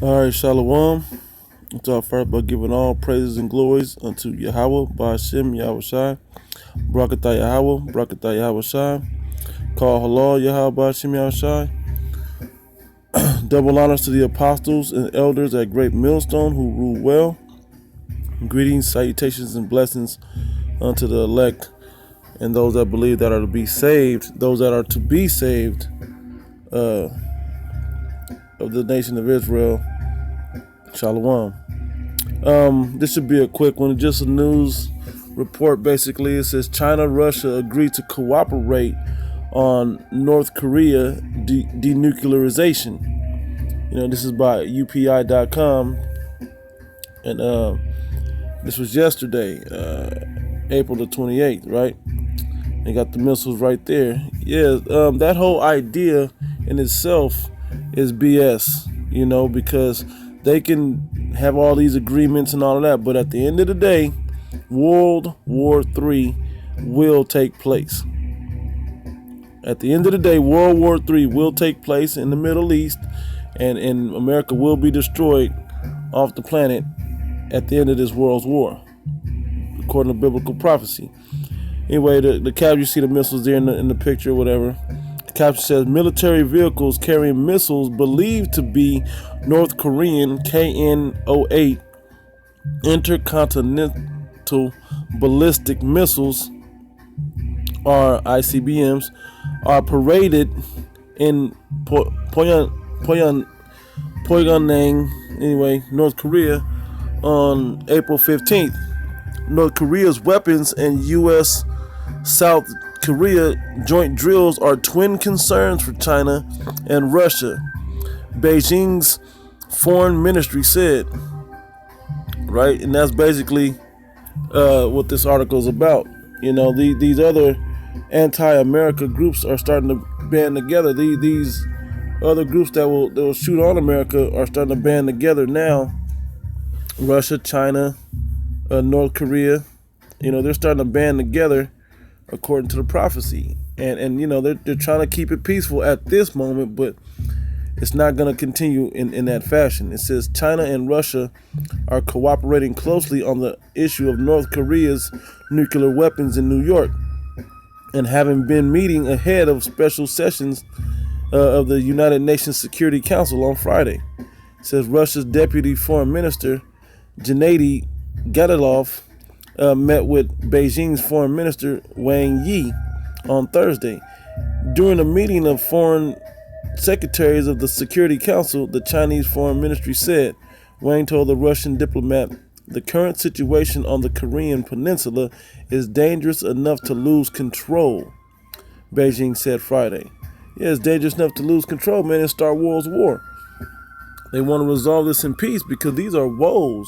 All right, Shalom. Let's start first by giving all praises and glories unto Yahweh, Ba'ashem, Yahweh Shai, Barakatah Yahweh, Barakatah Yahweh Shai, Call Halal, Yahweh, Ba'ashem, Yahweh Shai. Double honors to the apostles and elders at Great Millstone who rule well. Greetings, salutations, and blessings unto the elect and those that believe that are to be saved, those that are to be saved of the nation of Israel. Shalom. This should be a quick one. Just a news report, basically. It says China, Russia agreed to cooperate on North Korea denuclearization. This is by UPI.com, and this was yesterday, April the 28th, right? They got the missiles right there. Yeah, that whole idea in itself is BS, because they can have all these agreements and all of that, but at the end of the day, World War III will take place. At the end of the day, World War III will take place in the Middle East, and America will be destroyed off the planet at the end of this world's war, according to biblical prophecy. Anyway, the caption, you see the missiles there in the picture or whatever. The caption says, military vehicles carrying missiles believed to be North Korean KN-08 intercontinental ballistic missiles, or ICBMs, are paraded in Pyongyang, North Korea on April 15th. North Korea's weapons and U.S. South Korea joint drills are twin concerns for China and Russia, Beijing's foreign ministry said. Right? And that's basically what this article is about. These other anti-America groups are starting to band together. These other groups that will shoot on America are starting to band together now. Russia, China, North Korea, they're starting to band together according to the prophecy. And they're trying to keep it peaceful at this moment, but it's not going to continue in that fashion. It says China and Russia are cooperating closely on the issue of North Korea's nuclear weapons in New York, and having been meeting ahead of special sessions of the United Nations Security Council on Friday. It says Russia's Deputy Foreign Minister, Gennady Gatilov, met with Beijing's Foreign Minister Wang Yi on Thursday. During a meeting of foreign secretaries of the Security Council, the Chinese Foreign Ministry said, Wang told the Russian diplomat, the current situation on the Korean peninsula is dangerous enough to lose control, Beijing said Friday. Yeah, it's dangerous enough to lose control, man, and start world's war. They want to resolve this in peace because these are woes.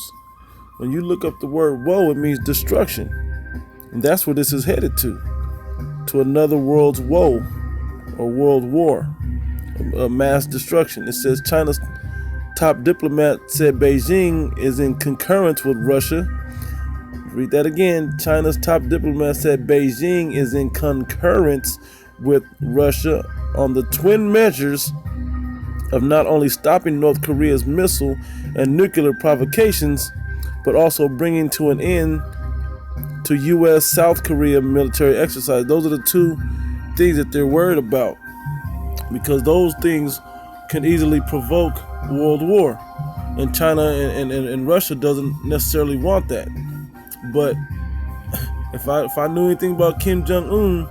When you look up the word woe, it means destruction. And that's where this is headed to another world's woe or world war, a mass destruction. It says China's top diplomat said Beijing is in concurrence with Russia. Read that again. China's top diplomat said Beijing is in concurrence with Russia on the twin measures of not only stopping North Korea's missile and nuclear provocations, but also bringing to an end to U.S. South Korea military exercise. Those are the two things that they're worried about, because those things can easily provoke world war, and China and Russia doesn't necessarily want that. But if I knew anything about Kim Jong-un,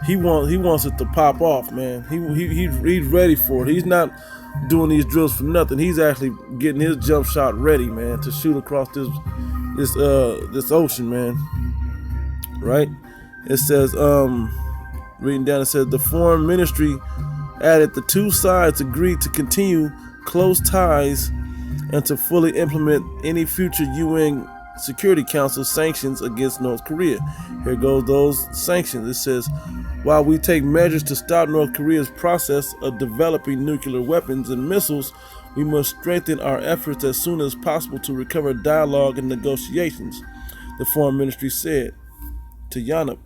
he wants it to pop off, man. He's ready for it. He's not doing these drills for nothing. He's actually getting his jump shot ready, man, to shoot across this ocean, man. Right? It says, reading down, it says the foreign ministry added the two sides agreed to continue close ties and to fully implement any future UN Security Council sanctions against North Korea. Here goes those sanctions. It says, while we take measures to stop North Korea's process of developing nuclear weapons and missiles, we must strengthen our efforts as soon as possible to recover dialogue and negotiations, the foreign ministry said to Yanap.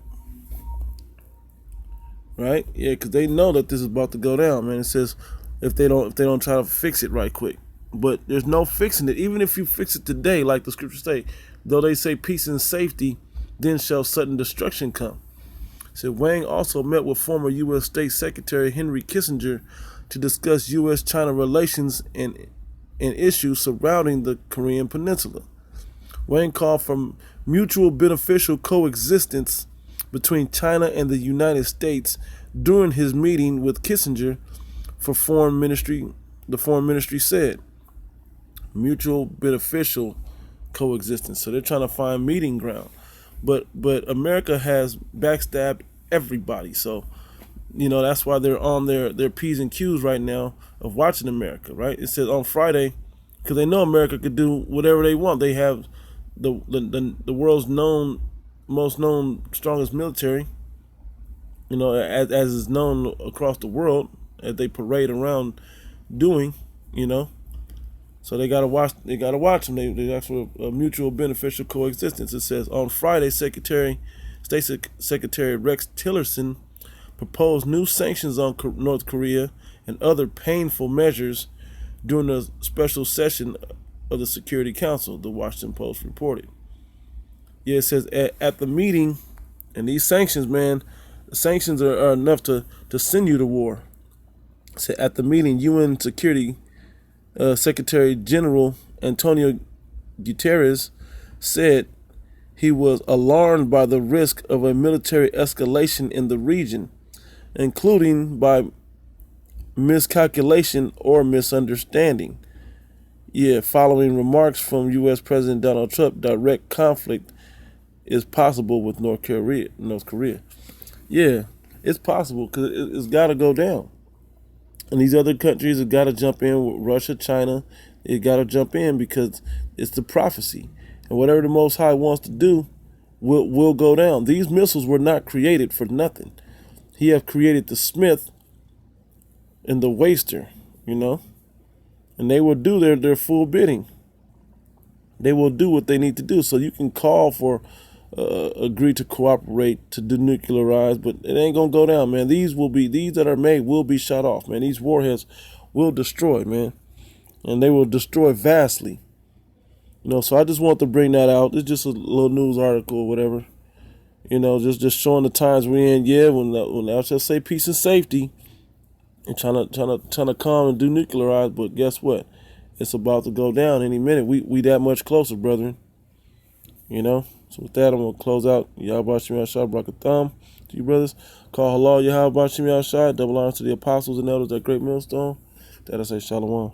Right? Yeah, because they know that this is about to go down, man. It says if they don't try to fix it right quick. but there's no fixing it. Even if you fix it today, like the scriptures say, though they say peace and safety, then shall sudden destruction come. So Wang also met with former U.S. State Secretary Henry Kissinger to discuss U.S.-China relations and issues surrounding the Korean Peninsula. Wang called for mutual beneficial coexistence between China and the United States during his meeting with Kissinger for foreign ministry. The foreign ministry said mutual beneficial coexistence. So they're trying to find meeting ground. But America has backstabbed everybody. So, that's why they're on their P's and Q's right now of watching America, right? It says on Friday, because they know America could do whatever they want. They have the world's most known, strongest military, as is known across the world, as they parade around doing, So they gotta watch them. They ask for a mutual beneficial coexistence. It says on Friday, State Secretary Rex Tillerson proposed new sanctions on North Korea and other painful measures during a special session of the Security Council, the Washington Post reported. Yeah, it says at the meeting, and these sanctions, man, the sanctions are enough to send you to war. It said at the meeting, UN Security Secretary General Antonio Guterres said he was alarmed by the risk of a military escalation in the region, including by miscalculation or misunderstanding. Following remarks from U.S. President Donald Trump, direct conflict is possible with North Korea. Yeah, it's possible because it's got to go down. And these other countries have got to jump in, Russia, China, it got to jump in because it's the prophecy. And whatever the Most High wants to do will go down. These missiles were not created for nothing. He have created the smith and the waster, and they will do their full bidding. They will do what they need to do. So you can call for agree to cooperate to denuclearize, but it ain't gonna go down, man. These that are made will be shot off, man. These warheads will destroy, man, and they will destroy vastly. So I just want to bring that out. It's just a little news article or whatever. Just showing the times we're in. Yeah, when I just say peace and safety, and trying to calm and denuclearize, but guess what? It's about to go down any minute. We that much closer, brethren. So with that, I'm gonna close out. Yahweh Shem Yahshua Brakatham to you brothers. Call halal Yahweh Shem Yahshua. Double honors to the apostles and elders, that great millstone. That I say shalom.